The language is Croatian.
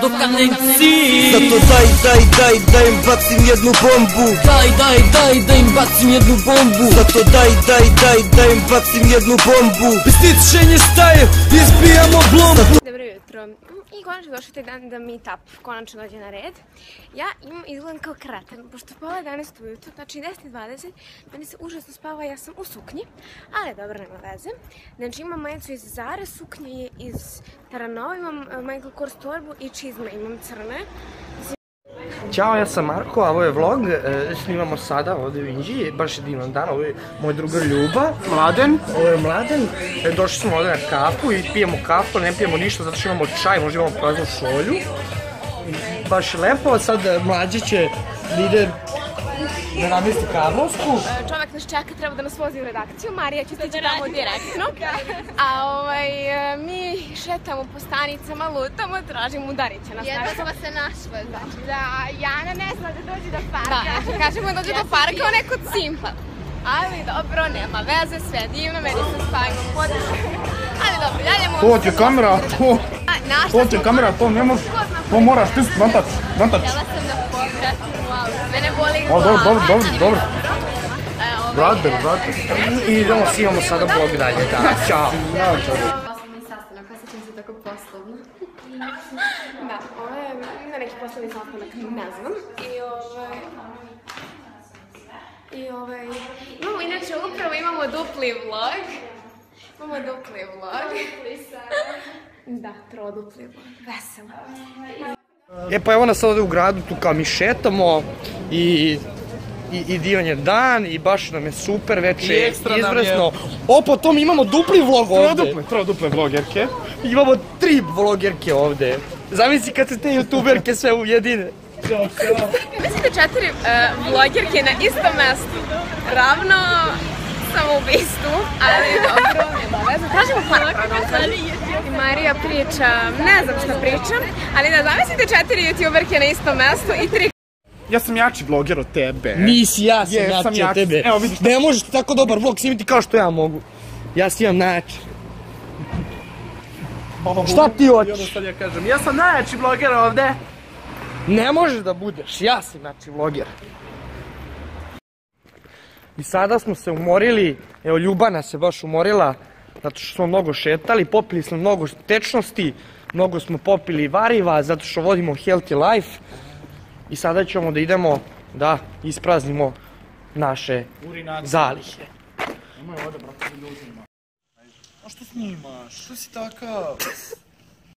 do kanenci. Zato daj im bacim jednu bombu. Da im bacim jednu bombu. Zato daj im bacim jednu bombu. Bez tičenje staje, izbijamo blombu. Dobro jutro. I konačno došao taj dan da meetup konačno dođe na red. Ja imam izgledam kao kreten, pošto pola 11 ujutro, znači 10:20, meni se užasno spava, ja sam u suknji, ali dobro, nema veze. Znači imam majicu iz Zare, suknje je iz Taranova, imam Michael Kors torbu i čizme imam crne. Ćao, ja sam Marko, a ovo je vlog, snimamo sada ovdje u Inđiji, baš je divan dan, ovo je moj drugar Ljuba, Mladen, ovo je Mladen, došli smo ovdje na kafu i pijemo kafu, ne pijemo ništa zato što imamo čaj, možda imamo praznu šolju, baš je lepo, sad mlađi će lider da namesti Karlovsku. Čovjek nas čeka, treba da nas vozi u redakciju, Marija će stići tamo direktno, a mi šetamo po stanicama, lutamo, tražimo udariće nas. Jedva smo se našle, znači da Jana ne zna da dođe do parka. Da, kažemo da dođe do parka, on je kod Simpa. Ali dobro, nema veze, sve divno, meni se spavimo područje. Ali dobro, dalje mogu... To ti je kamera, to ti je kamera, to ne možeš, to moraš ti natač. Htjela sam da povratim u auto. Mene boli glava. Dobro. Brate. I idemo, snimamo sada vlog dalje, da, ćao. Poslovni sastanak, osjećam se tako poslovno. Da, ovo je na neki poslovni sastanak, ne znam. Imamo inače upravo imamo dupli vlog. Da, trodupli vlog, veselo. Pa evo nas ovdje u gradu, tu kao mi šetamo i divan je dan i baš nam je super, već je izvrsno. Potom imamo dupli vlog ovdje. Troduple vlogerke. Imamo 3 vlogerke ovdje. Zamisli kad se te youtuberke sve ujedine. Mislite 4 vlogerke na istom mjestu, ravno samoubistvu, ali dobro, nema veze. Tražimo park. I Marija priča, ne znam šta pričam, ali da zamislite 4 youtuberke na istom mjestu i 3... Ja sam jači vloger od tebe. Nisi, ja sam jači od tebe. Ne možeš tako dobar vlog snimiti kao što ja mogu. Ja si imam najjači. Šta ti hoćeš? I onda sad ja kažem, ja sam najjači vloger ovdje. Ne možeš da budeš, ja sam najjači vloger. I sada smo se umorili, evo Ljubana se baš umorila, zato što smo mnogo šetali, popili smo mnogo tečnosti, mnogo smo popili variva, zato što vodimo healthy life. I sada ćemo da idemo da ispraznimo naše zalihe. Nemoj ovdje, brate, ljudima. A što snimaš? Što si takav?